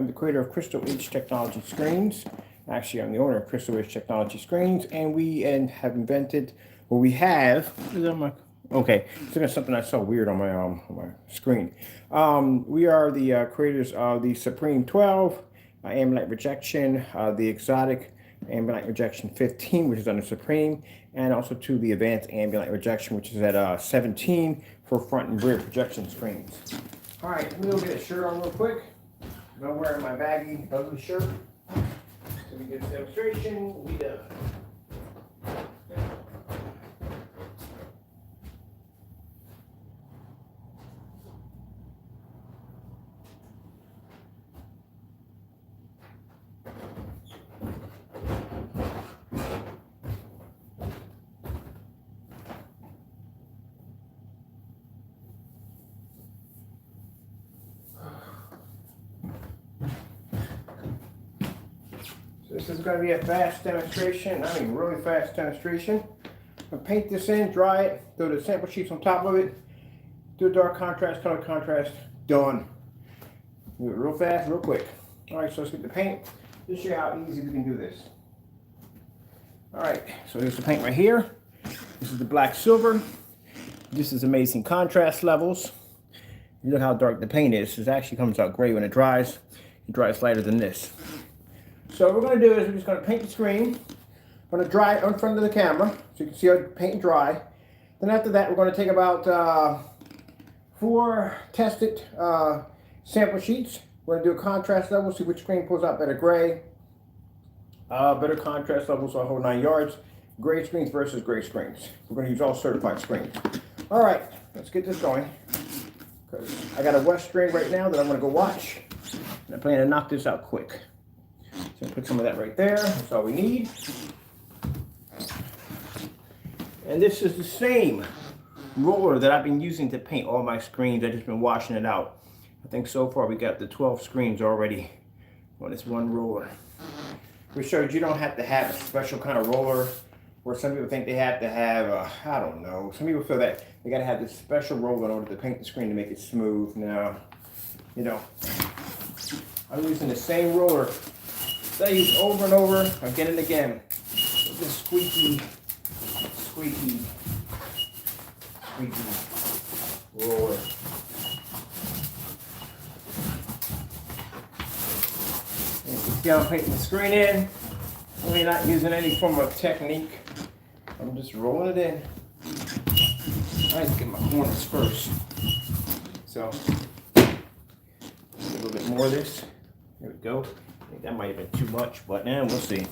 I'm the creator of Crystal Edge Technology Screens. Actually, I'm the owner of Crystal Edge Technology Screens, and have invented, well, we have, okay, so that's something I saw weird on my screen. We are the creators of the Supreme 12, ambient rejection, the exotic ambient rejection 15, which is under Supreme, and also to the advanced ambient rejection, which is at 17 for front and rear projection screens. All right, let me go get a shirt on real quick. I'm wearing my baggy, ugly shirt. So we get this demonstration, we'll be done. This is going to be a fast demonstration, I mean really fast demonstration. I'll paint this in, dry it, throw the sample sheets on top of it, do a dark contrast, color contrast, done. Do it real fast, real quick. Alright, so let's get the paint. Just show you how easy we can do this. Alright, so here's the paint right here. This is the black silver. This is amazing contrast levels. You look how dark the paint is. It actually comes out gray when it dries. It dries lighter than this. So what we're going to do is we're just going to paint the screen. I'm going to dry it in front of the camera so you can see how the paint dry. Then after that, we're going to take about 4 tested sample sheets. We're going to do a contrast level, see which screen pulls out better gray. Better contrast levels, so a whole 9 yards. Gray screens versus gray screens. We're going to use all certified screens. All right, let's get this going. Because I got a wet screen right now that I'm going to go watch. And I plan to knock this out quick. So put some of that right there. That's all we need. And this is the same roller that I've been using to paint all my screens. I've just been washing it out. I think so far we got the 12 screens already on this one roller. We showed you don't have to have a special kind of roller, where some people think they have to have, I don't know. Some people feel that they got to have this special roller in order to paint the screen to make it smooth. No, you don't. I'm using the same roller that I use over and over, again and again. This squeaky roller. And you can see I'm painting the screen in. I'm really not using any form of technique. I'm just rolling it in. I like to get my corners first. So, a little bit more of this. There we go. I think that might have been too much, but we'll see.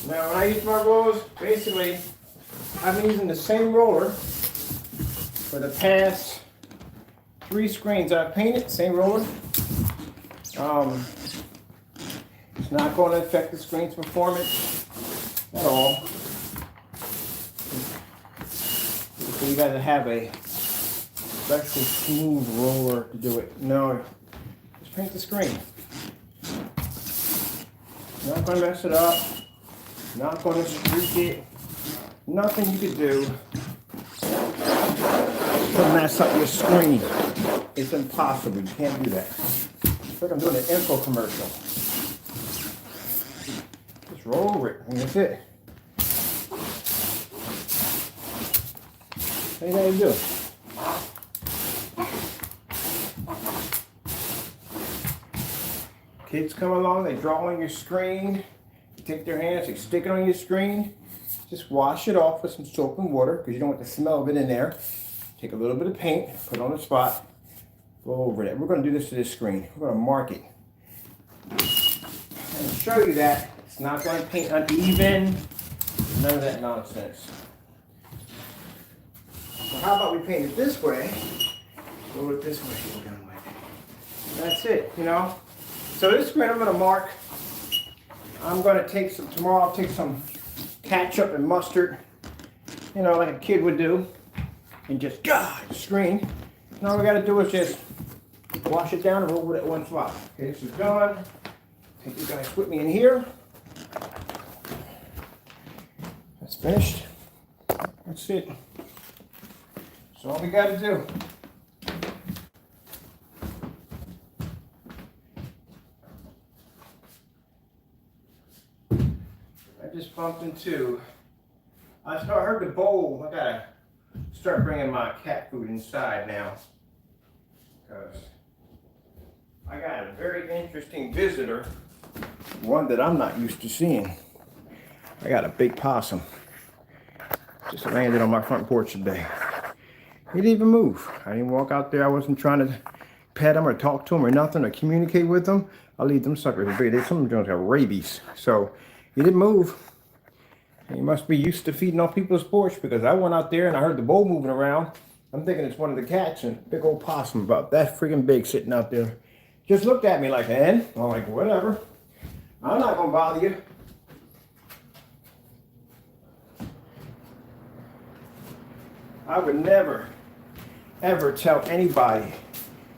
Now when I use my rollers, basically I've been using the same roller for the past 3 screens I've painted, same roller. It's not going to affect the screen's performance at all. So you got to have a special smooth roller to do it. No, just paint the screen. Not going to mess it up. Not going to streak it. Nothing you can do to mess up your screen. It's impossible. You can't do that. It's like I'm doing an info commercial. Just roll over it, and that's it. What do you gotta do? Kids come along, they draw on your screen. Take their hands, they stick it on your screen. Just wash it off with some soap and water because you don't want the smell of it in there. Take a little bit of paint, put it on the spot, go over it. We're going to do this to this screen. We're going to mark it. And show you that it's not going to paint uneven. None of that nonsense. So how about we paint it this way? Roll it this way. that's it, you know. So this screen I'm gonna mark. I'm gonna take some, tomorrow I'll take some ketchup and mustard, you know, like a kid would do, and just, screen. And all we gotta do is just wash it down and roll it at one spot. Okay, this is done. Take you guys with me in here. That's finished. That's it. That's all we gotta do. I just bumped into, I heard the bowl. I gotta start bringing my cat food inside now, because I got a very interesting visitor, one that I'm not used to seeing. I got a big possum. Just landed on my front porch today. He didn't even move. I didn't walk out there. I wasn't trying to pet him or talk to him or nothing or communicate with him. I'll leave them suckers be. Some of them have rabies. So he didn't move. He must be used to feeding off people's porch, because I went out there and I heard the bowl moving around. I'm thinking it's one of the cats, and big old possum about that freaking big sitting out there. Just looked at me like, "And?" I'm like, "Whatever. I'm not gonna bother you." I would never, ever tell anybody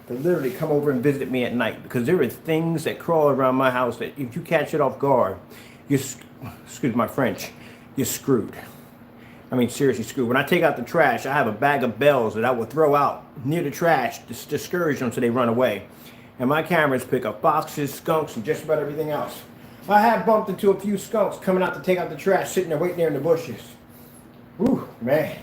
to literally come over and visit me at night, because there are things that crawl around my house that if you catch it off guard, excuse my French, you're screwed. I mean, seriously screwed. When I take out the trash, I have a bag of bells that I will throw out near the trash to discourage them so they run away. And my cameras pick up foxes, skunks, and just about everything else. I have bumped into a few skunks coming out to take out the trash, sitting there waiting there in the bushes. Whew, man.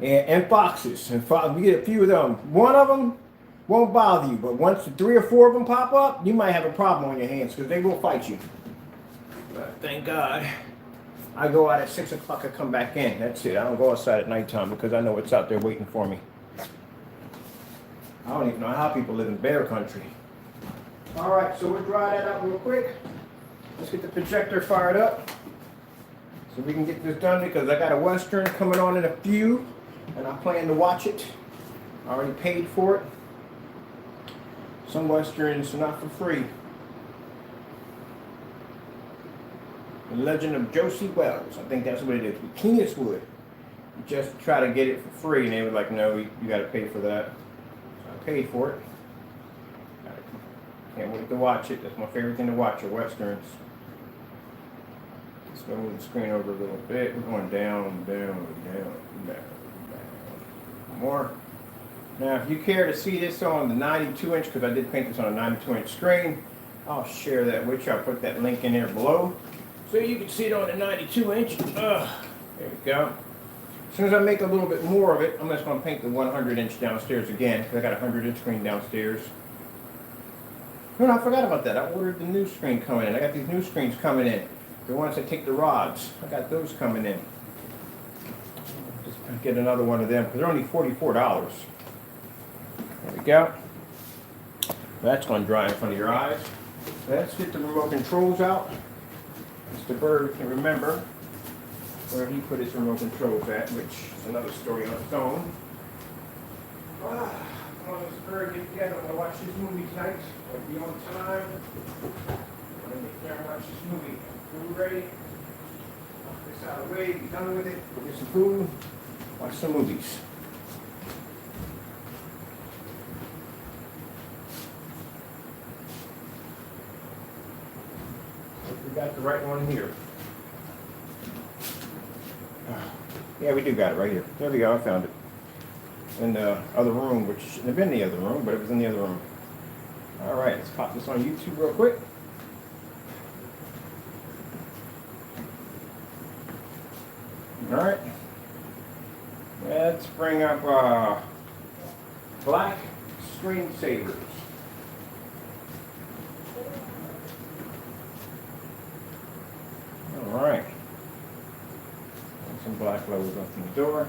And foxes. And we get a few of them. One of them won't bother you, but once 3 or 4 of them pop up, you might have a problem on your hands, because they will fight you. But thank God, I go out at 6 o'clock, I come back in. That's it. I don't go outside at nighttime, because I know what's out there waiting for me. I don't even know how people live in bear country. All right, so we'll dry that out real quick. Let's get the projector fired up so we can get this done, because I got a Western coming on in a few, and I plan to watch it. I already paid for it. Some Westerns are not for free. The Legend of Josie Wells. I think that's what it is. With Clint Wood. Just try to get it for free, and they were like, "No, you got to pay for that." So I paid for it. Can't wait to watch it. That's my favorite thing to watch, are Westerns. Let's move the screen over a little bit. We're going down, down, down, down, down. More. Now, if you care to see this on the 92-inch, because I did paint this on a 92-inch screen, I'll share that with you. I'll put that link in there below, so you can see it on the 92-inch. There we go. As soon as I make a little bit more of it, I'm just going to paint the 100-inch downstairs again, because I got a 100-inch screen downstairs. No, I forgot about that. I ordered the new screen coming in. I got these new screens coming in. The ones that take the rods. I got those coming in. Just get another one of them, because they're only $44. There we go. That's going to dry in front of your eyes. Let's get the remote controls out. Mr. Bird can remember where he put his remote controls at, which is another story on its own. Come on, Mr. Bird, get together. I'm going to watch this movie tonight. I'll be on time. I'm going to get there and watch this movie. Food ready. Knock this out of the way. Be done with it. Go get some food. Watch some movies. We got the right one here. Yeah, we do got it right here. There we go. I found it. In the other room, which shouldn't have been the other room, but it was in the other room. All right, let's pop this on YouTube real quick. All right. Let's bring up black screensavers. All right. And some black logos up in the door.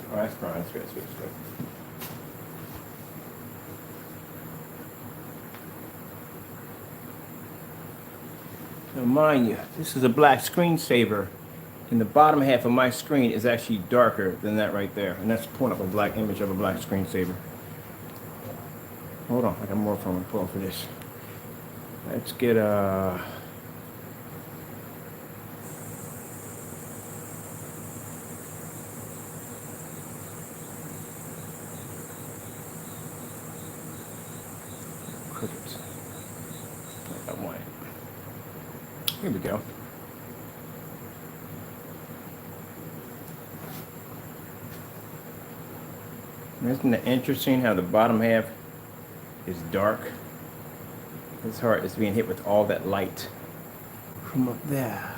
Oh, that's fine. That's good. That's good. That's good. Now mind you, this is a black screensaver, and the bottom half of my screen is actually darker than that right there, and that's pulling up a black image of a black screensaver. Hold on, I got more from pulling for this. Let's get crickets. I got one. Here we go. Isn't it interesting how the bottom half is dark? This heart is being hit with all that light from up there.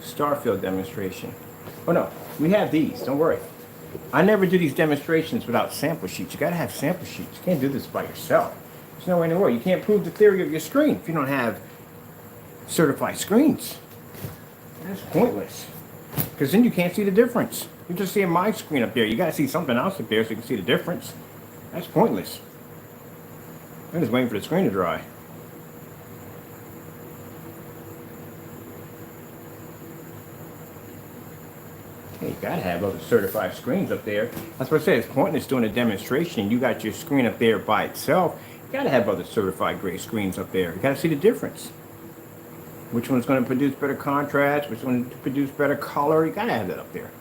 Starfield demonstration. Oh no, we have these, don't worry. I never do these demonstrations without sample sheets. You gotta have sample sheets. You can't do this by yourself. There's no way in the world. You can't prove the theory of your screen if you don't have certified screens. That's pointless. Because then you can't see the difference. You're just seeing my screen up there. You gotta see something else up there so you can see the difference. That's pointless. I'm just waiting for the screen to dry. You gotta have other certified screens up there. That's what I said. It's pointless doing a demonstration. You got your screen up there by itself. You gotta have other certified grade screens up there. You gotta see the difference. Which one's gonna produce better contrast? Which one produce better color? You gotta have that up there.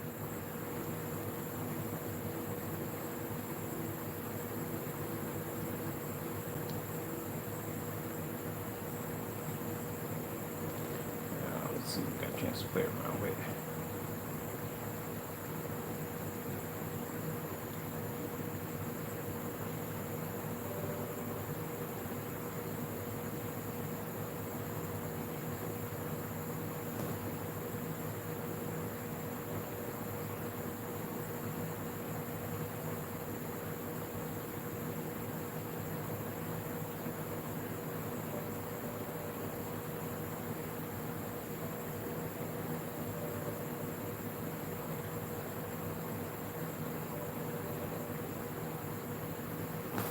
Let's see if we got a chance to play around with it.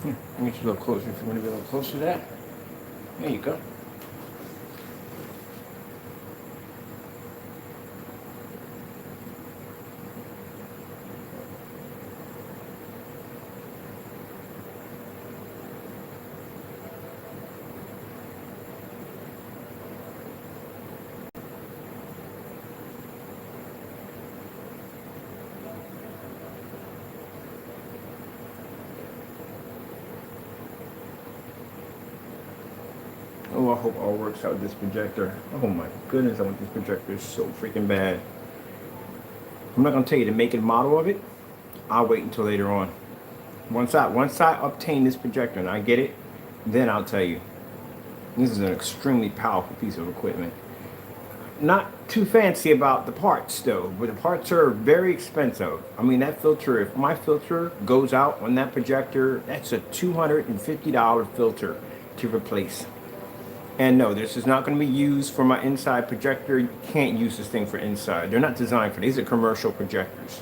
Let me get you a little closer if you want to be a little closer to that. There you go. Oh, I hope all works out with this projector. Oh my goodness, I want this projector so freaking bad. I'm not gonna tell you the make and model of it. I'll wait until later on. Once I obtain this projector and I get it, then I'll tell you. This is an extremely powerful piece of equipment. Not too fancy about the parts though, but the parts are very expensive. I mean, that filter, if my filter goes out on that projector, that's a $250 filter to replace. And no, this is not going to be used for my inside projector. You can't use this thing for inside. They're not designed for these. Are commercial projectors.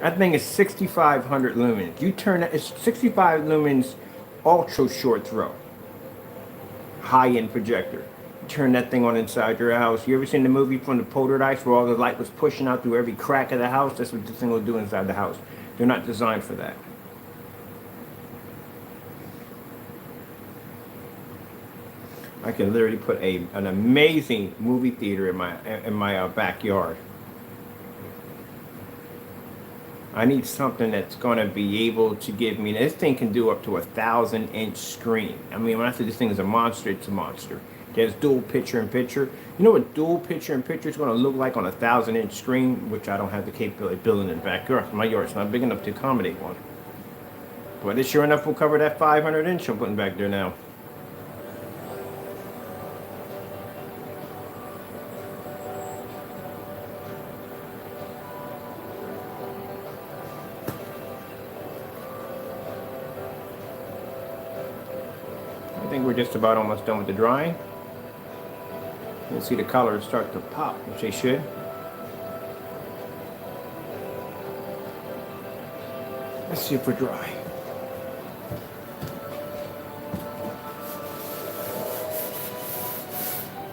That thing is 6,500 lumens. You turn that, it's 65 lumens ultra short throw. High-end projector. You turn that thing on inside your house. You ever seen the movie from the Poltergeist where all the light was pushing out through every crack of the house? That's what this thing will do inside the house. They're not designed for that. I can literally put an amazing movie theater in my backyard. I need something that's going to be able to give me. This thing can do up to 1,000-inch screen. I mean, when I say this thing is a monster, it's a monster. There's dual picture-in-picture. You know what dual picture-in-picture is going to look like on a 1,000-inch screen, which I don't have the capability of building in the backyard. My yard's not big enough to accommodate one. But this sure enough will cover that 500-inch I'm putting back there now. I think we're just about almost done with the drying. You'll see the colors start to pop, which they should. Let's see if we're dry.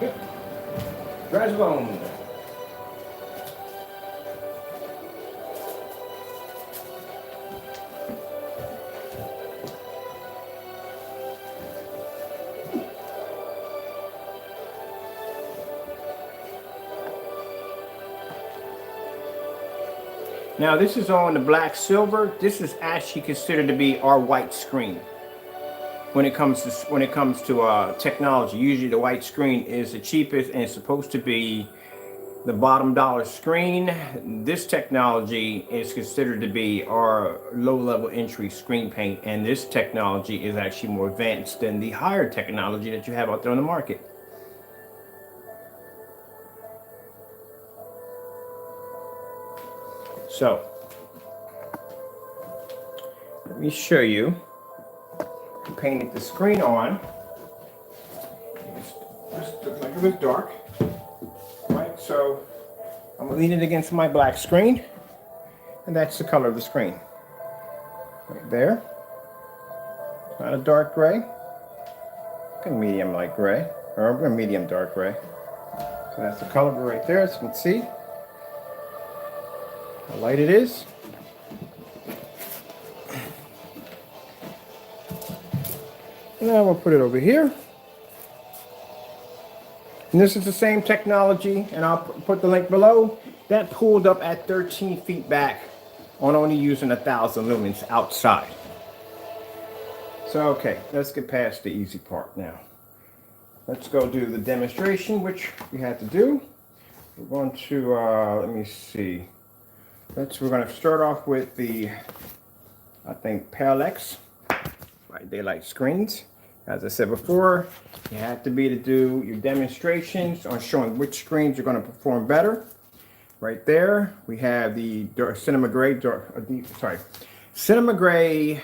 Yep. Dry as a bone. Now this is on the black silver. This is actually considered to be our white screen. When it comes to technology, usually the white screen is the cheapest and it's supposed to be the bottom dollar screen. This technology is considered to be our low-level entry screen paint, and this technology is actually more advanced than the higher technology that you have out there on the market. So, let me show you. I painted the screen on. It looked like it was dark. Right, so I'm gonna lean it against my black screen, and that's the color of the screen. Right there. It's not a dark gray. It's a medium light gray, or a medium dark gray. So that's the color right there, as you can see. How light it is. Now we'll put it over here. And this is the same technology, and I'll put the link below. That pulled up at 13 feet back on only using 1,000 lumens outside. So, okay, let's get past the easy part now. Let's go do the demonstration, which we had to do. We're going to, let me see. We're going to start off with the, I think, Parallax bright daylight screens. As I said before, you have to be to do your demonstrations on showing which screens are going to perform better. Right there, we have the Cinema Gray, Cinema Gray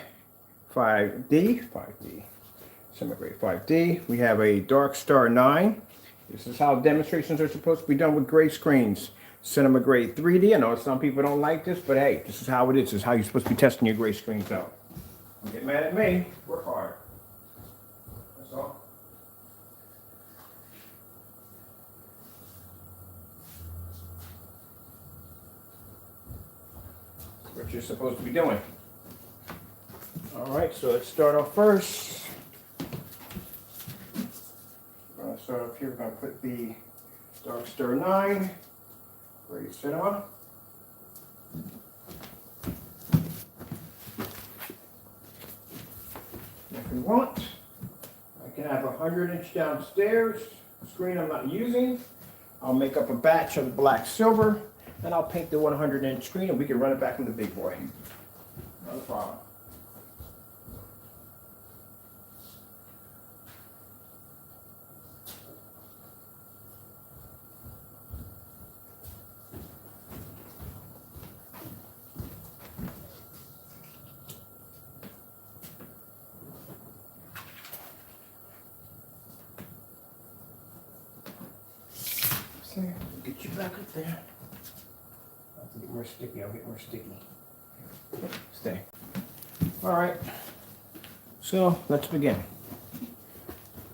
5D, Cinema Gray 5D. We have a Dark Star 9. This is how demonstrations are supposed to be done with gray screens. Cinema Gray 3D. I know some people don't like this, but hey, this is how it is. This is how you're supposed to be testing your gray screens out. Don't get mad at me. Work hard. That's all. That's what you're supposed to be doing. All right, so let's start off first. We're going to start off here. We're going to put the Dark Star 9. Gray Cinema. If we want, I can have a 100-inch downstairs screen I'm not using. I'll make up a batch of the black silver, and I'll paint the 100-inch screen, and we can run it back in the big boy. Not a problem. Get you back up there. I'll have to get more sticky. I'll get more sticky. Stay. All right. So let's begin.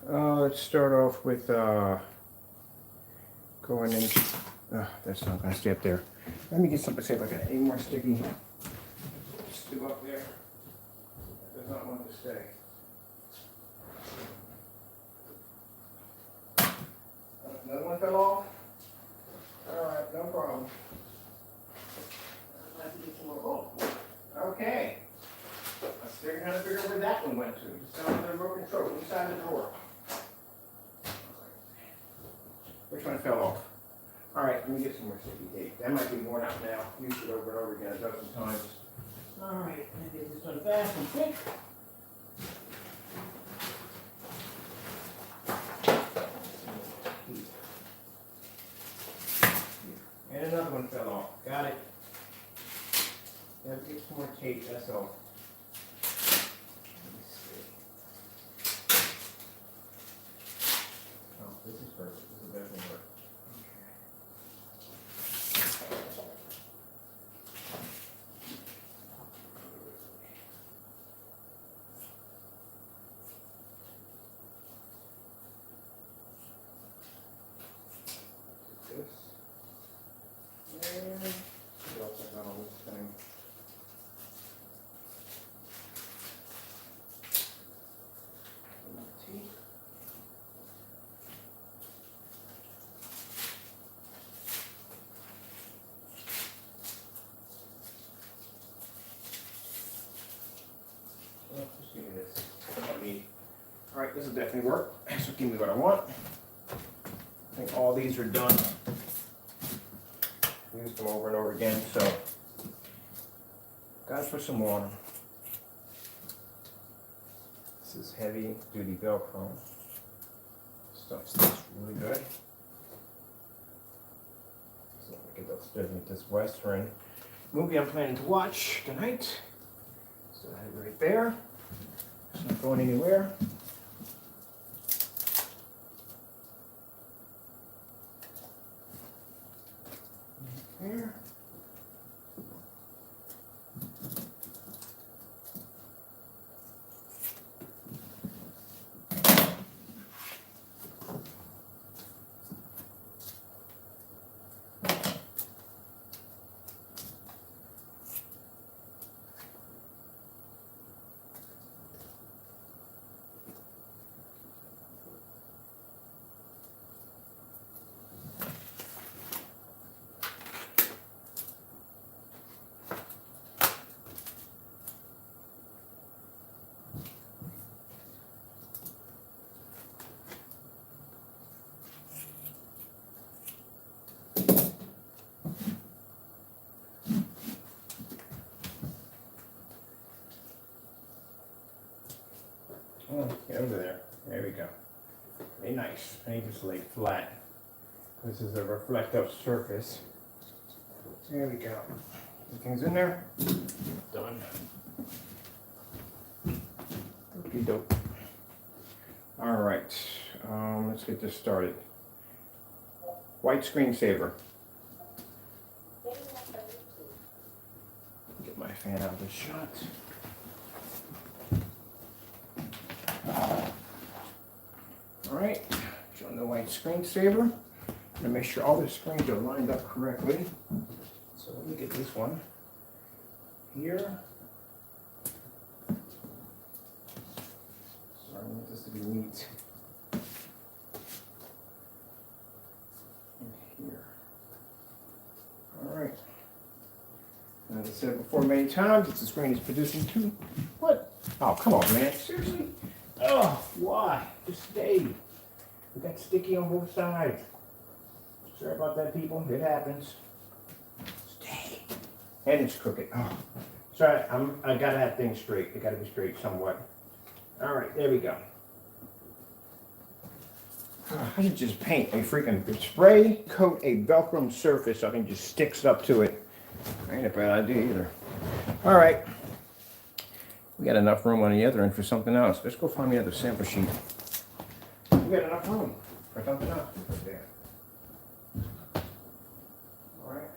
Let's start off with going in. That's not gonna stay up there. Let me get something. See if I got any more sticky. Still up there. That does not want to stay. Another one fell off. Alright, no problem. I'll have to get some more. Oh, okay. Let's figure out where that one went to. Just down in the remote control, inside the drawer. Which one fell off? Alright, let me get some more sticky tape. That might be worn out now. Use it over and over again a dozen times. Alright, let me get this one fast and quick. And another one fell off. Got it. Gotta get some more tape, that's all. Let me see. this will definitely work. This will give me what I want. I think all these are done. Used them over and over again, so gotta put some more on them. This is heavy duty Velcro. Stuff sticks really good. So let me get upstairs with this Western movie I'm planning to watch tonight. So I have it right there. It's not going anywhere. Here. Oh, get over there. There we go. Very nice. I need this lay flat. This is a reflective surface. There we go. Everything's in there. Done. Okie doke. All right. Let's get this started. White screensaver. Get my fan out of the shot. Alright, showing the white screensaver. To make sure all the screens are lined up correctly. So let me get this one here. Sorry, I want this to be neat. And here. Alright. As I said before many times, this screen is producing two. What? Oh, come on, man. Seriously? Oh, why? Just stay. We got sticky on both sides. Sorry about that, people. It happens. Stay. And it's crooked. Oh, sorry. I gotta have things straight. They gotta be straight somewhat. All right, there we go. I should just paint a freaking spray coat a Velcro surface so I can just sticks up to it. Ain't a bad idea either. All right. We got enough room on the other end for something else. Let's go find me another sample sheet. We got enough room for something else right there. All right.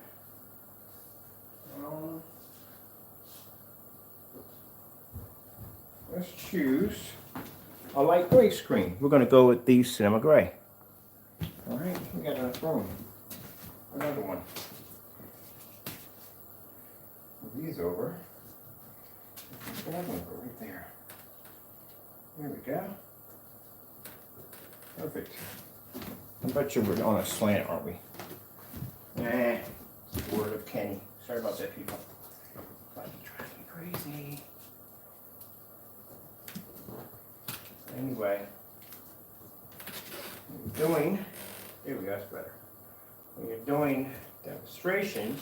Let's choose a light gray screen. We're going to go with the cinema gray. All right. We got enough room. Another one. Move these over. That one go right there. There we go. Perfect. I bet you we're on a slant, aren't we? Nah. Word of Kenny. Sorry about that, people. But you drive me crazy. Anyway, when you're doing, here we go, that's better. When you're doing demonstrations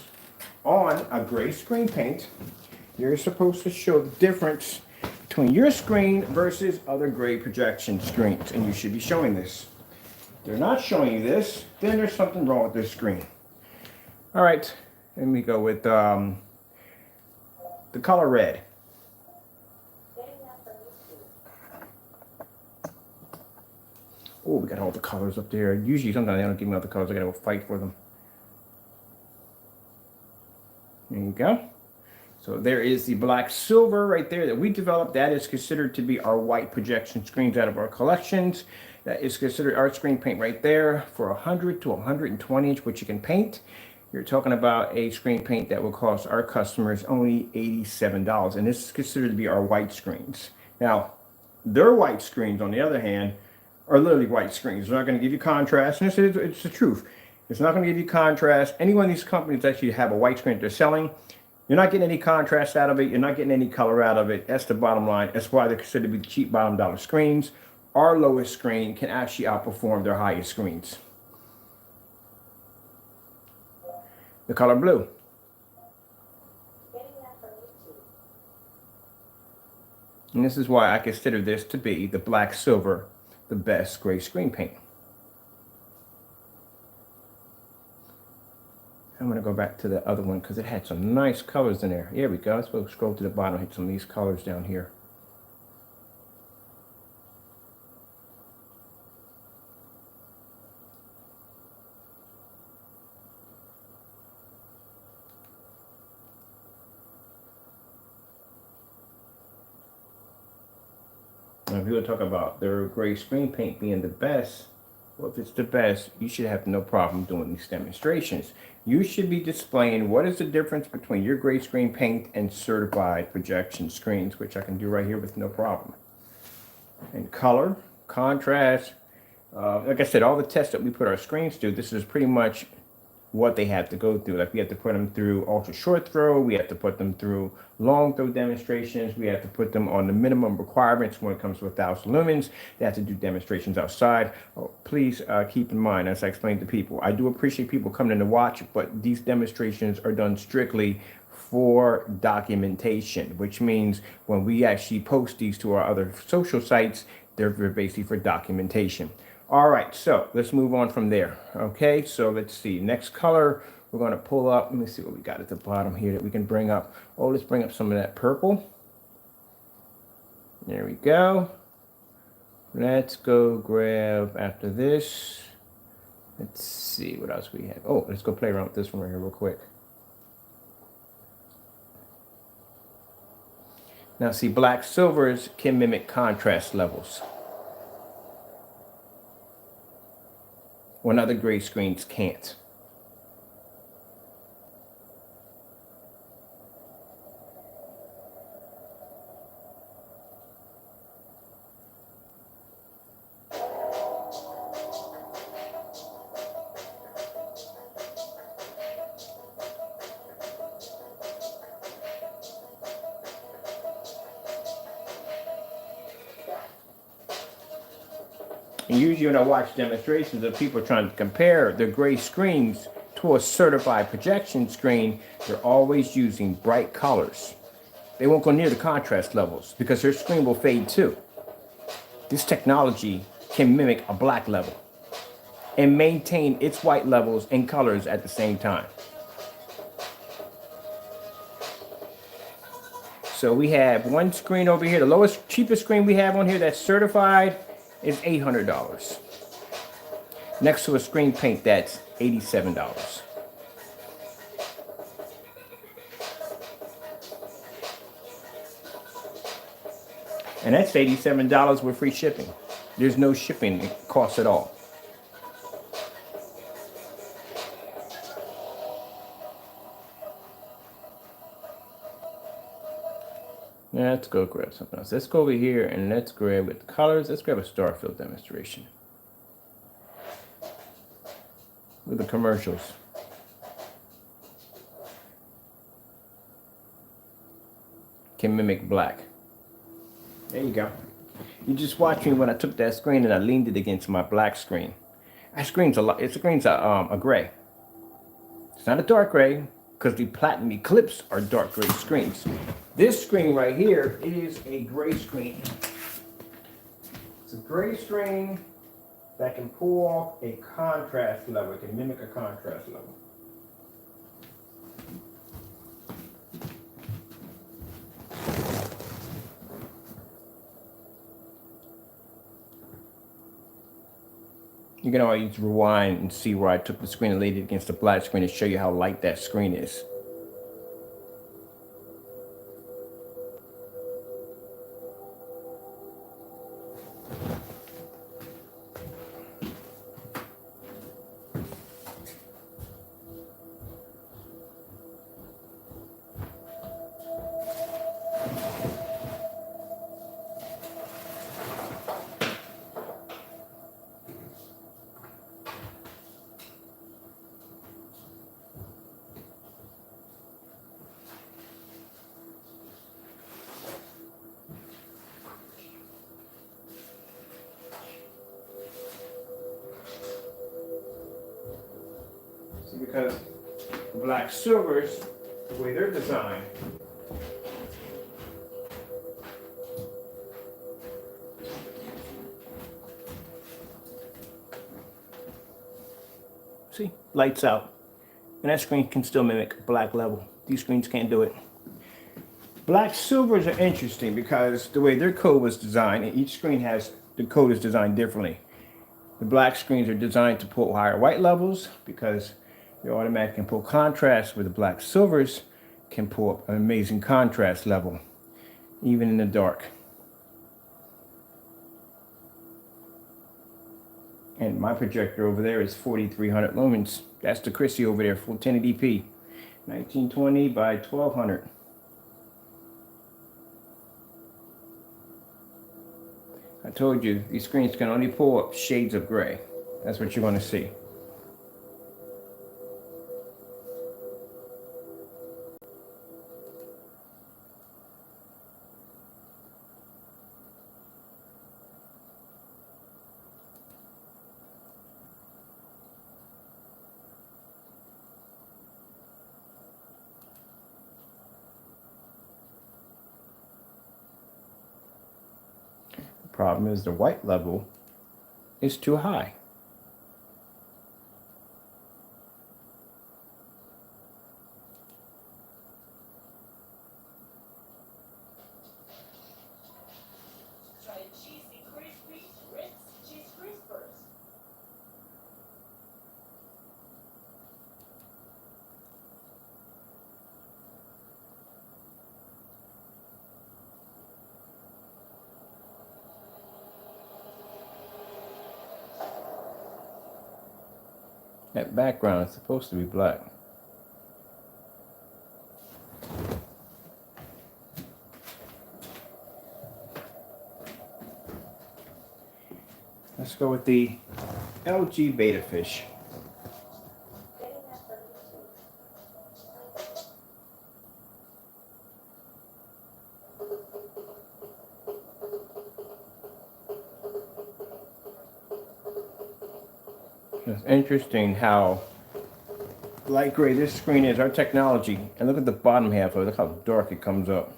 on a gray screen paint, you're supposed to show the difference between your screen versus other gray projection screens, and you should be showing this. If they're not showing you this, then there's something wrong with their screen. All right, let me go with the color red. Oh, we got all the colors up there. Usually, sometimes they don't give me all the colors. I gotta go fight for them. There you go. So there is the black silver right there that we developed. That is considered to be our white projection screens out of our collections. That is considered our screen paint right there for 100 to 120 inch, which you can paint. You're talking about a screen paint that will cost our customers only $87. And this is considered to be our white screens. Now, their white screens, on the other hand, are literally white screens. They're not going to give you contrast. And it's the truth. It's not going to give you contrast. Any one of these companies actually have a white screen that they're selling. You're not getting any contrast out of it. You're not getting any color out of it. That's the bottom line. That's why they're considered to be cheap bottom dollar screens. our lowest screen can actually outperform their highest screens. The color blue. And this is why I consider this to be the black silver, the best gray screen paint. I'm going to go back to the other one because it had some nice colors in there. Here we go. Let's go scroll to the bottom, hit some of these colors down here. Now, people talk about their gray screen paint being the best. Well, if it's the best, you should have no problem doing these demonstrations. You should be displaying what is the difference between your gray screen paint and certified projection screens, which I can do right here with no problem. And color, contrast, like I said, all the tests that we put our screens through, this is pretty much what they have to go through. Like we have to put them through ultra short throw, we have to put them through long throw demonstrations, we have to put them on the minimum requirements when it comes to 1,000 lumens. They have to do demonstrations outside. Oh, please keep in mind, as I explained to people, I do appreciate people coming in to watch, but these demonstrations are done strictly for documentation, which means when we actually post these to our other social sites, they're basically for documentation. All right, so let's move on from there. Okay, so let's see. Next color, we're going to pull up. Let me see what we got at the bottom here that we can bring up. Oh, let's bring up some of that purple. There we go. Let's go grab after this. Let's see what else we have. Oh, let's go play around with this one right here real quick. Now, see, black silvers can mimic contrast levels when other gray screens can't. And usually when I watch demonstrations of people trying to compare their gray screens to a certified projection screen, they're always using bright colors. They won't go near the contrast levels because their screen will fade too. This technology can mimic a black level and maintain its white levels and colors at the same time. So we have one screen over here. The lowest, cheapest screen we have on here that's certified is $800. Next to a screen paint that's $87. And that's $87 with free shipping. There's no shipping cost at all. Now let's go grab something else. Let's go over here and let's grab with the colors. Let's grab a Starfield demonstration with the commercials. Can mimic black. There you go. You just watched me when I took that screen and I leaned it against my black screen. That screen's a gray. It's not a dark gray because the Platinum Eclipse are dark gray screens. This screen right here is a gray screen. It's a gray screen that can pull off a contrast level. It can mimic a contrast level. You can always rewind and see where I took the screen and laid it against the black screen to show you how light that screen is. because the black silvers, the way they're designed, see, lights out. And that screen can still mimic black level. These screens can't do it. Black silvers are interesting because the way their code was designed, and each screen has, the code is designed differently. The black screens are designed to pull higher white levels because they automatically can pull contrast, where the black silvers can pull up an amazing contrast level, even in the dark. And my projector over there is 4300 lumens. That's the Chrissy over there, full 1080p, 1920 by 1200. I told you, these screens can only pull up shades of gray. That's what you're going to see. The problem is the white level is too high. Try cheesy crispy Ritz cheese crispers. That background is supposed to be black. Let's go with the LG Beta Fish. It's interesting how light gray this screen is, our technology, and look at the bottom half of it, look how dark it comes up.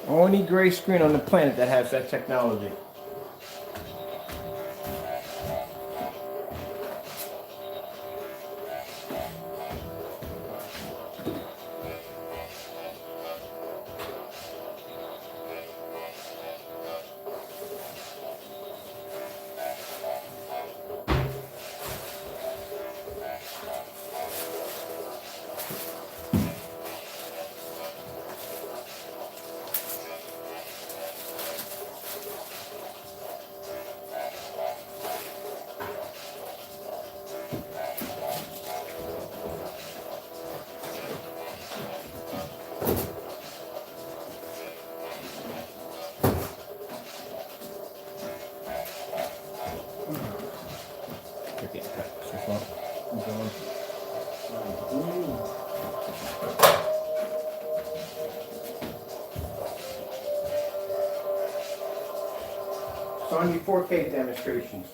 Only gray screen on the planet that has that technology. Sony 4K demonstrations.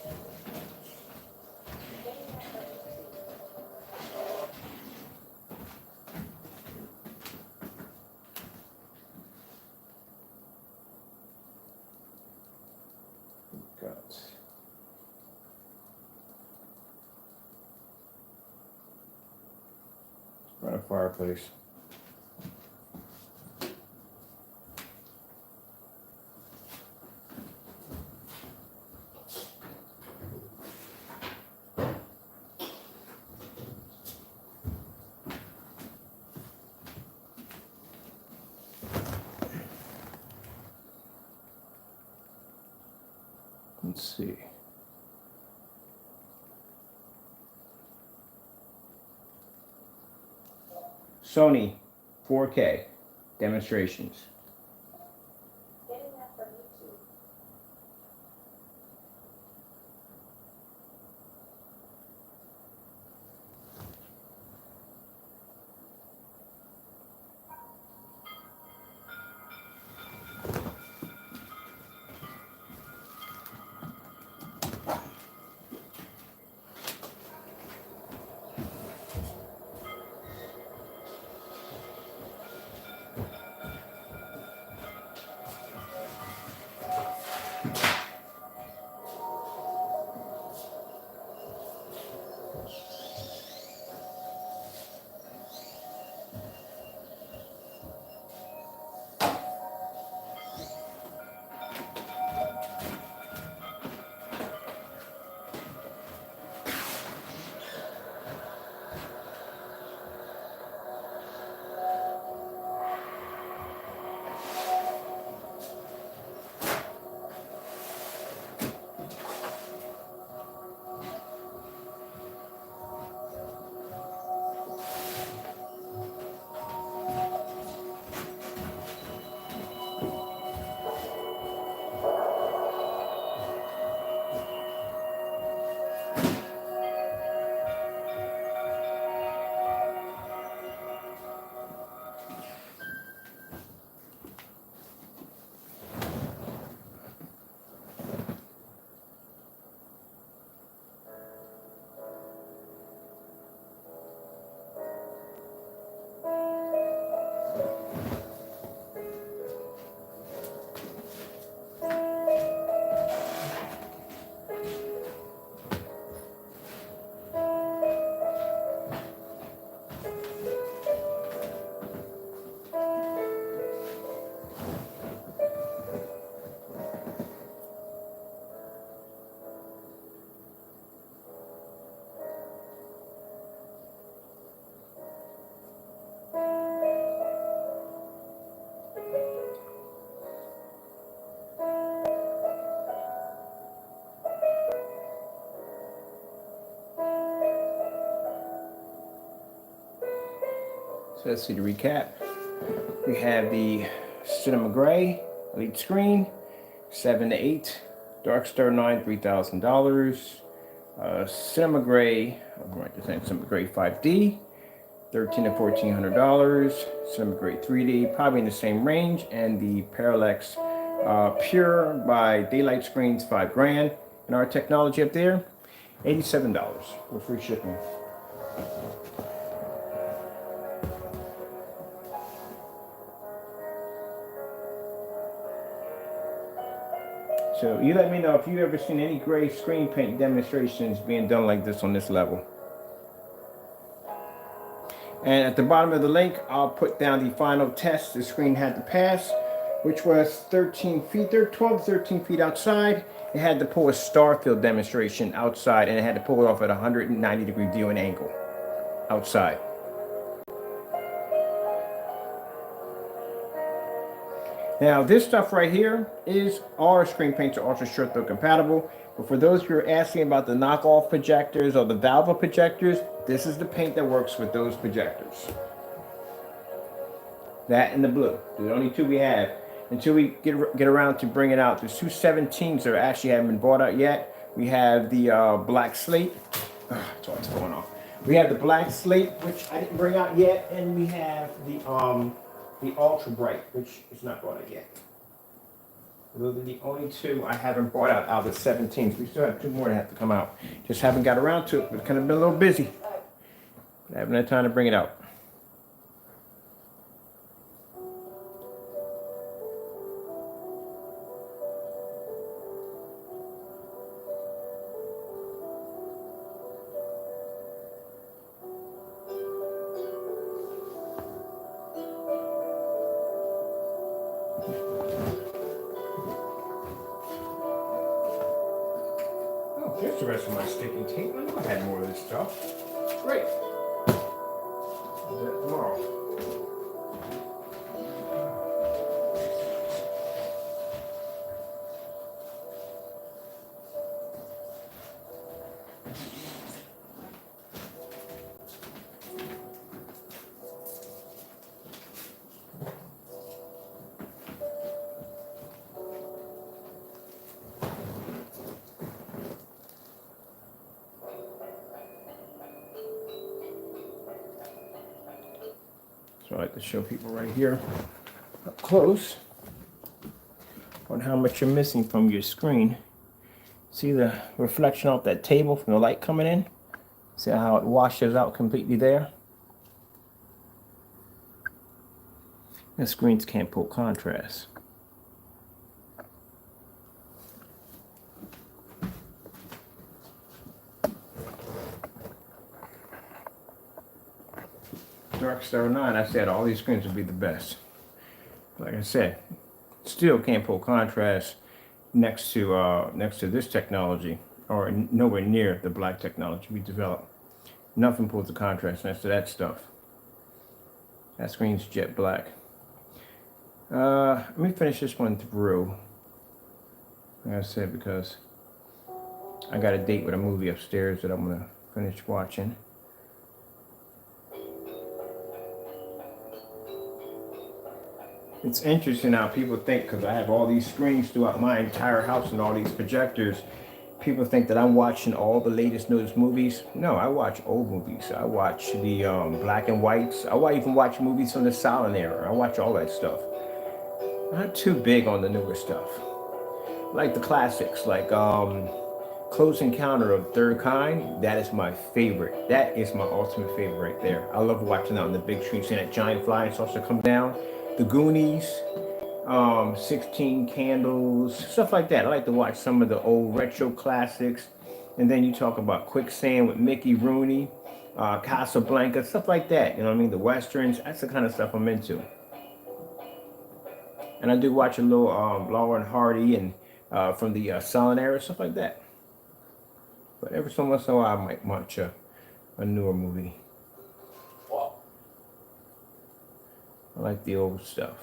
Run a fireplace. Let's see. Sony 4K demonstrations. Getting that from YouTube. So let's see the recap. We have the Cinema Gray Elite Screen, 7 to 8, Dark Star 9, $3,000. Cinema Gray, I'll write this in, Cinema Gray 5D, $1,300 to $1,400. Cinema Gray 3D, probably in the same range, and the Parallax Pure by Daylight Screens, $5,000. And our technology up there, $87 with free shipping. So you let me know if you've ever seen any gray screen paint demonstrations being done like this on this level. And at the bottom of the link, I'll put down the final test the screen had to pass, which was 13 feet, 12 to 13 feet outside. It had to pull a star field demonstration outside, and it had to pull it off at a 190-degree viewing angle outside. Now, this stuff right here is our screen paints are ultra short throw compatible. But for those who are asking about the knockoff projectors or the Valve projectors, this is the paint that works with those projectors. That and the blue. They're the only two we have. Until we get around to bringing out the 217s that actually haven't been bought out yet. We have the black slate. It's always going off. We have the black slate, which I didn't bring out yet, and we have the ultra bright, which is not brought out yet. Those are the only two I haven't brought out of the 17s. We still have two more that have to come out. Just haven't got around to it. We've kind of been a little busy. I haven't had time to bring it out. There's the rest of my sticking tape. I knew I had more of this stuff. Great. I'll do that tomorrow. So I like to show people right here up close on how much you're missing from your screen. See the reflection off that table from the light coming in? See how it washes out completely there? The screens can't pull contrast. Dark Star 9, I said all these screens would be the best. Like I said, still can't pull contrast next to this technology, or nowhere near the black technology we developed. Nothing pulls the contrast next to that stuff. That screen's jet black. Let me finish this one through. Like I said, because I got a date with a movie upstairs that I'm gonna finish watching. It's interesting how people think, because I have all these screens throughout my entire house and all these projectors, people think that I'm watching all the latest newest movies. No, I watch old movies. I watch the black and whites. I even watch movies from the silent era. I watch all that stuff. I'm not too big on the newer stuff. Like the classics, like Close Encounter of the Third Kind. That is my favorite. That is my ultimate favorite right there. I love watching that on the big screen, seeing that giant flying saucer come down. The Goonies, 16 Candles, stuff like that. I like to watch some of the old retro classics. And then you talk about Quicksand with Mickey Rooney, Casablanca, stuff like that. You know what I mean? The Westerns, that's the kind of stuff I'm into. And I do watch a little Laurel and Hardy and from the silent era, stuff like that. But every so once in a while I might watch a newer movie. I like the old stuff.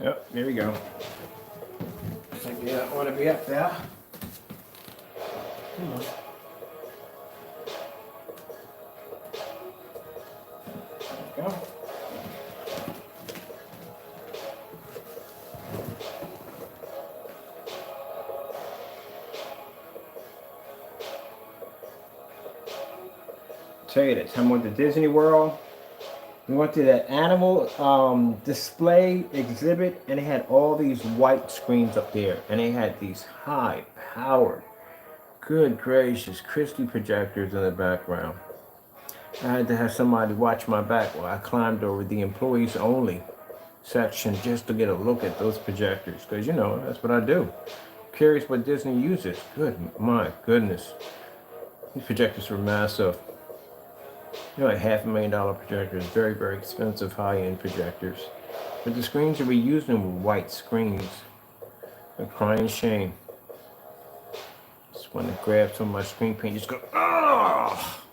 Yep, there we go. Looks like they don't want to be up there. Come on. There we go. Tell you this, I went to Disney World. We went to that animal display exhibit, and they had all these white screens up there, and they had these high-powered, good gracious, crystal projectors in the background. I had to have somebody watch my back while I climbed over the employees only section just to get a look at those projectors, because you know that's what I do. Curious what Disney uses. Good, my goodness, these projectors were massive. They're like $500,000 projectors, very, very expensive high-end projectors. But the screens that we're using were white screens. A crying shame. Just want to grab some of my screen paint, just go, ah,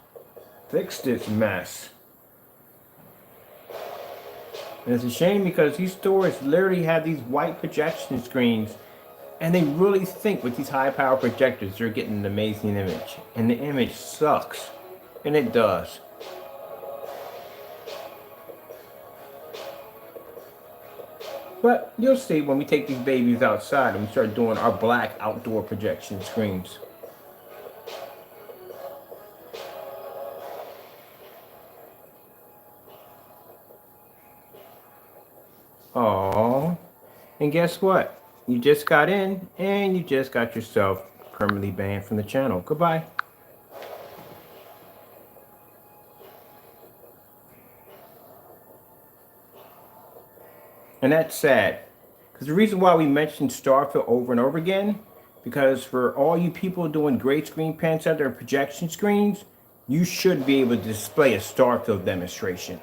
fix this mess. And it's a shame because these stores literally have these white projection screens, and they really think with these high-power projectors they're getting an amazing image, and the image sucks, and it does. But you'll see when we take these babies outside and we start doing our black outdoor projection screens. Aww. And guess what? You just got in and you just got yourself permanently banned from the channel. Goodbye. And that's sad, because the reason why we mentioned Starfield over and over again, because for all you people doing great screen prints out there, projection screens, you should be able to display a Starfield demonstration.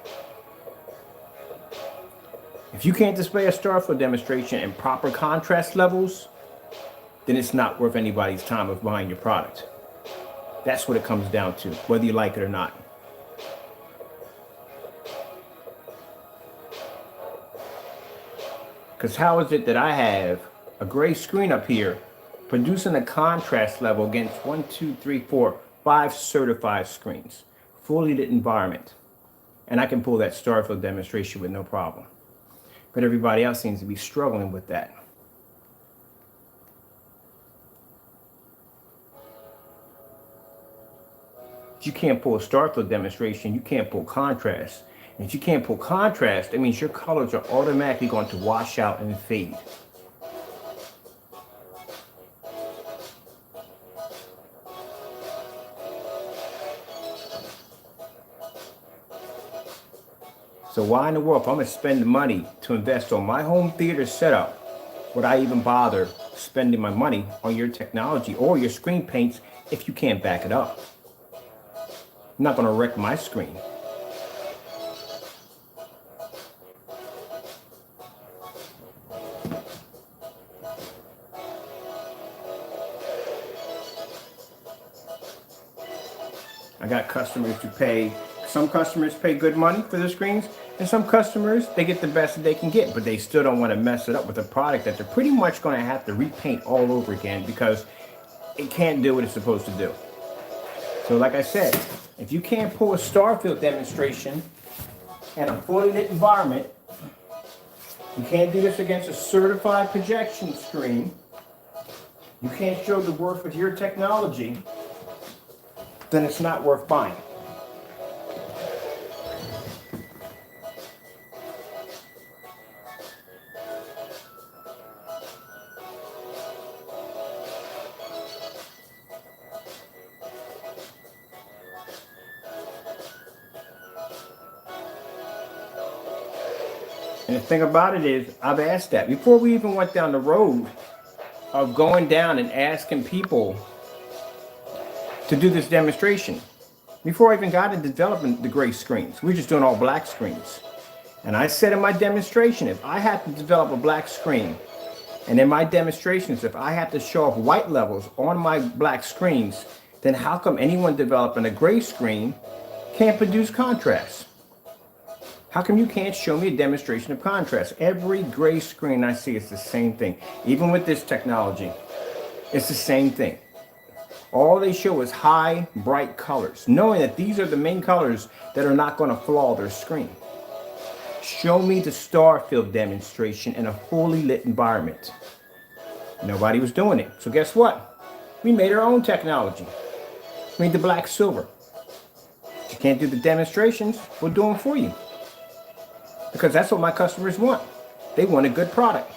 If you can't display a Starfield demonstration in proper contrast levels, then it's not worth anybody's time of buying your product. That's what it comes down to, whether you like it or not. Because how is it that I have a gray screen up here producing a contrast level against 1, 2, 3, 4, 5 certified screens, fully lit environment, and I can pull that Starfield demonstration with no problem? But everybody else seems to be struggling with that. You can't pull a star field demonstration, you can't pull contrast. And if you can't pull contrast, that means your colors are automatically going to wash out and fade. So why in the world, if I'm going to spend the money to invest on my home theater setup, would I even bother spending my money on your technology or your screen paints if you can't back it up? I'm not going to wreck my screen. I got customers who pay, some customers pay good money for their screens, and some customers, they get the best that they can get, but they still don't want to mess it up with a product that they're pretty much going to have to repaint all over again because it can't do what it's supposed to do. So like I said, if you can't pull a star field demonstration in a fully lit environment, you can't do this against a certified projection screen, you can't show the worth of your technology, then it's not worth buying. And the thing about it is, I've asked that before we even went down the road of going down and asking people to do this demonstration. Before I even got into developing the gray screens, we were just doing all black screens. And I said in my demonstration, if I had to develop a black screen, and in my demonstrations, if I had to show off white levels on my black screens, then how come anyone developing a gray screen can't produce contrast? How come you can't show me a demonstration of contrast? Every gray screen I see is the same thing. Even with this technology, it's the same thing. All they show is high, bright colors, knowing that these are the main colors that are not going to flaw their screen. Show me the star field demonstration in a fully lit environment. Nobody was doing it. So guess what? We made our own technology. We made the black silver. If you can't do the demonstrations, we'll do them for you. Because that's what my customers want. They want a good product.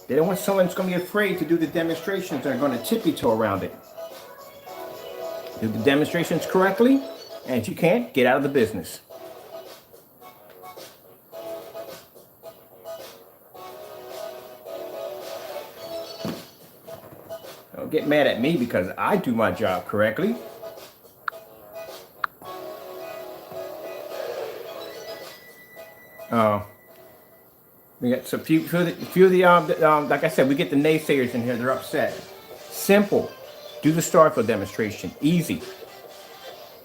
They don't want someone that's going to be afraid to do the demonstrations and are going to tippy-toe around it. Do the demonstrations correctly, and if you can't, get out of the business. Don't get mad at me because I do my job correctly. We got a few of the, like I said, we get the naysayers in here. They're upset. Simple. Do the star field demonstration. Easy.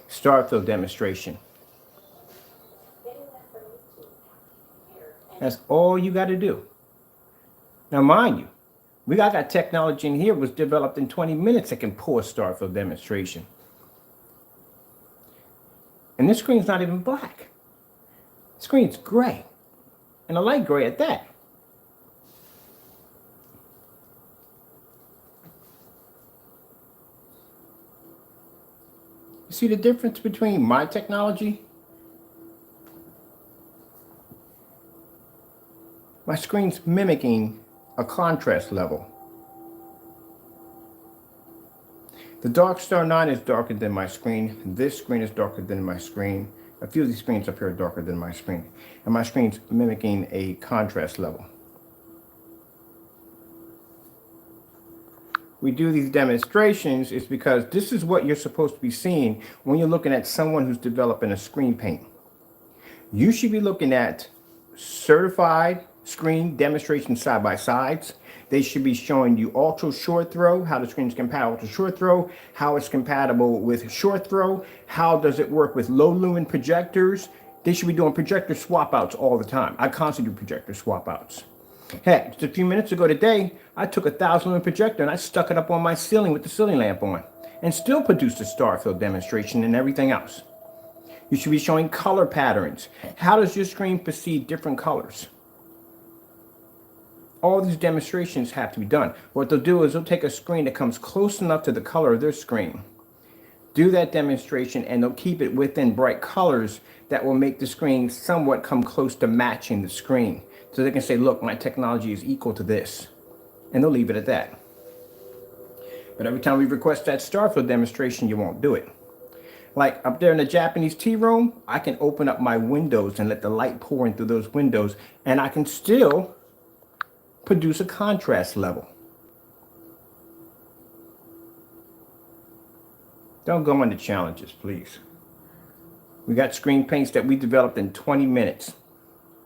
Star field demonstration. That's all you got to do. Now, mind you, I got technology in here was developed in 20 minutes that can pull a star field demonstration. And this screen's not even black. The screen's gray. And a light gray at that. You see the difference between my technology? My screen's mimicking a contrast level. The Dark Star 9 is darker than my screen. This screen is darker than my screen. A few of these screens up here are darker than my screen. And my screen's mimicking a contrast level. We do these demonstrations is because this is what you're supposed to be seeing when you're looking at someone who's developing a screen paint. You should be looking at certified screen demonstration side by sides. They should be showing you ultra short throw, how the screen is compatible with short throw, how it's compatible with short throw, how does it work with low lumen projectors. They should be doing projector swap outs all the time. I constantly do projector swap outs. Heck, just a few minutes ago today, I took a 1,000 lumen projector and I stuck it up on my ceiling with the ceiling lamp on and still produced a star field demonstration and everything else. You should be showing color patterns. How does your screen perceive different colors? All these demonstrations have to be done. What they'll do is they'll take a screen that comes close enough to the color of their screen, do that demonstration, and they'll keep it within bright colors that will make the screen somewhat come close to matching the screen. So they can say, look, my technology is equal to this. And they'll leave it at that. But every time we request that Starfield demonstration, you won't do it. Like up there in the Japanese tea room, I can open up my windows and let the light pour in through those windows, and I can still produce a contrast level. Don't go into challenges, please. We got screen paints that we developed in 20 minutes.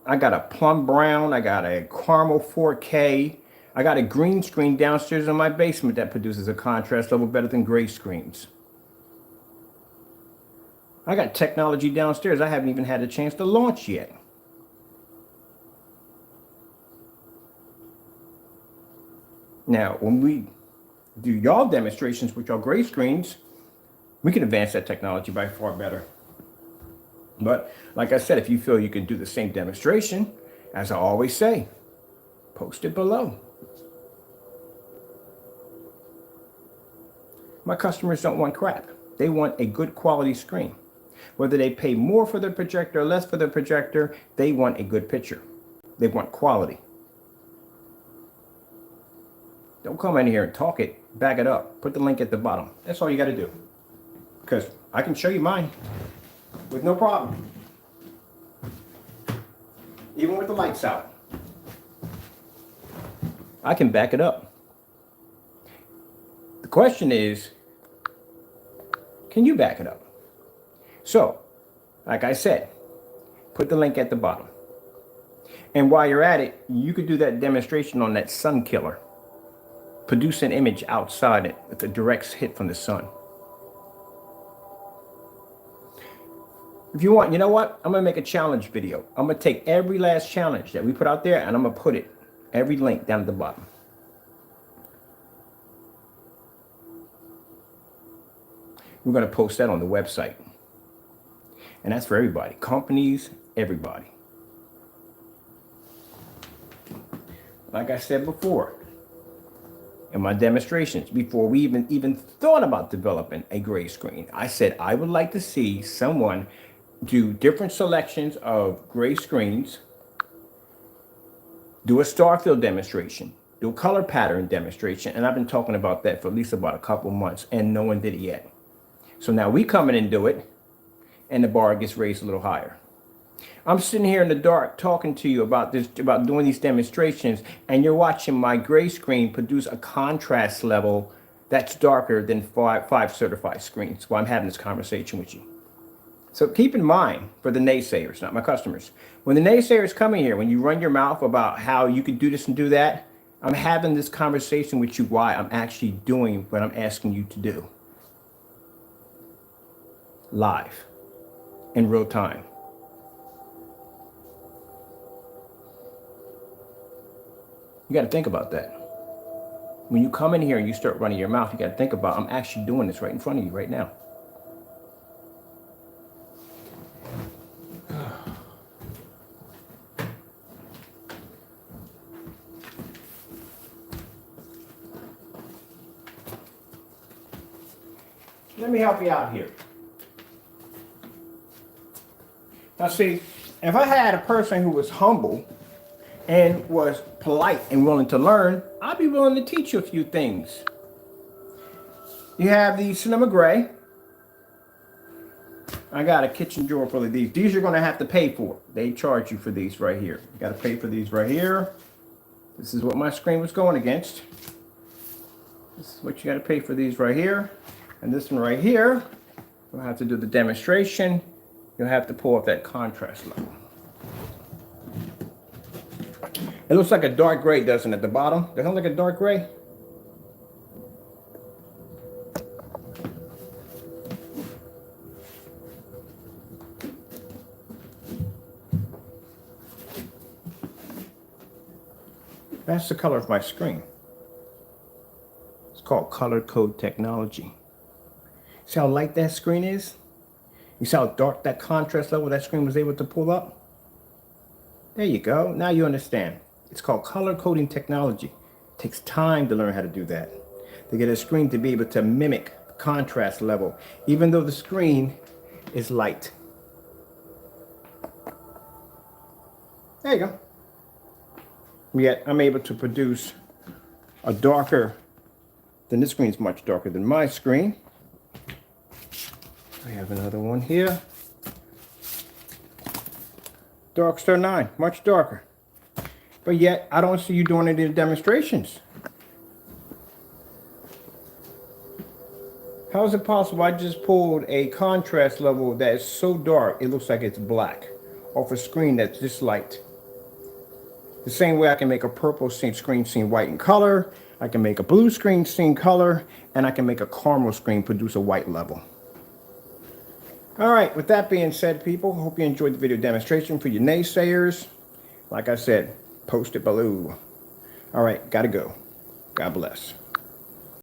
I got a plum brown, I got a caramel 4K, I got a green screen downstairs in my basement that produces a contrast level better than gray screens. I got technology downstairs I haven't even had a chance to launch yet. Now, when we do y'all demonstrations with your gray screens, we can advance that technology by far better. But like I said, if you feel you can do the same demonstration, as I always say, post it below. My customers don't want crap. They want a good quality screen. Whether they pay more for their projector or less for their projector, they want a good picture. They want quality. Don't come in here and talk it, back it up. Put the link at the bottom. That's all you got to do. Because I can show you mine with no problem. Even with the lights out. I can back it up. The question is, can you back it up? So, like I said, put the link at the bottom. And while you're at it, you could do that demonstration on that sun killer. Produce an image outside it with a direct hit from the sun. If you want, you know what? I'm going to make a challenge video. I'm going to take every last challenge that we put out there and I'm going to put it, every link down at the bottom. We're going to post that on the website. And that's for everybody. Companies, everybody. Like I said before, in my demonstrations, before we even thought about developing a gray screen, I said I would like to see someone do different selections of gray screens, do a Starfield demonstration, do a color pattern demonstration, and I've been talking about that for at least about a couple months, and no one did it yet. So now we come in and do it, and the bar gets raised a little higher. I'm sitting here in the dark talking to you about this, about doing these demonstrations, and you're watching my gray screen produce a contrast level that's darker than five certified screens while I'm having this conversation with you. So keep in mind, for the naysayers, not my customers, when the naysayers come in here, when you run your mouth about how you could do this and do that, I'm having this conversation with you why I'm actually doing what I'm asking you to do. Live, in real time. You got to think about that. When you come in here and you start running your mouth, you got to think about, I'm actually doing this right in front of you right now. Let me help you out here. Now see, if I had a person who was humble and was polite and willing to learn, I'd be willing to teach you a few things. You have the cinema gray. I got a kitchen drawer full of these. These you're going to have to pay for. They charge you for these right here. You got to pay for these right here. This is what my screen was going against. This is what you got to pay for these right here. And this one right here, you'll have to do the demonstration. You'll have to pull up that contrast level. It looks like a dark gray, doesn't it, at the bottom? Doesn't it look like a dark gray? That's the color of my screen. It's called color code technology. See how light that screen is? You see how dark that contrast level that screen was able to pull up? There you go. Now you understand. It's called color coding technology. It takes time to learn how to do that. To get a screen to be able to mimic the contrast level, even though the screen is light. There you go. Yet I'm able to produce a darker, then this screen is much darker than my screen. We have another one here. Darkstar 9, much darker. But yet, I don't see you doing any demonstrations. How is it possible I just pulled a contrast level that is so dark, it looks like it's black, off a screen that's this light? The same way I can make a purple screen seem white in color, I can make a blue screen seem color, and I can make a caramel screen produce a white level. Alright, with that being said, people, hope you enjoyed the video demonstration. For your naysayers, like I said, post it below. Alright, gotta go. God bless.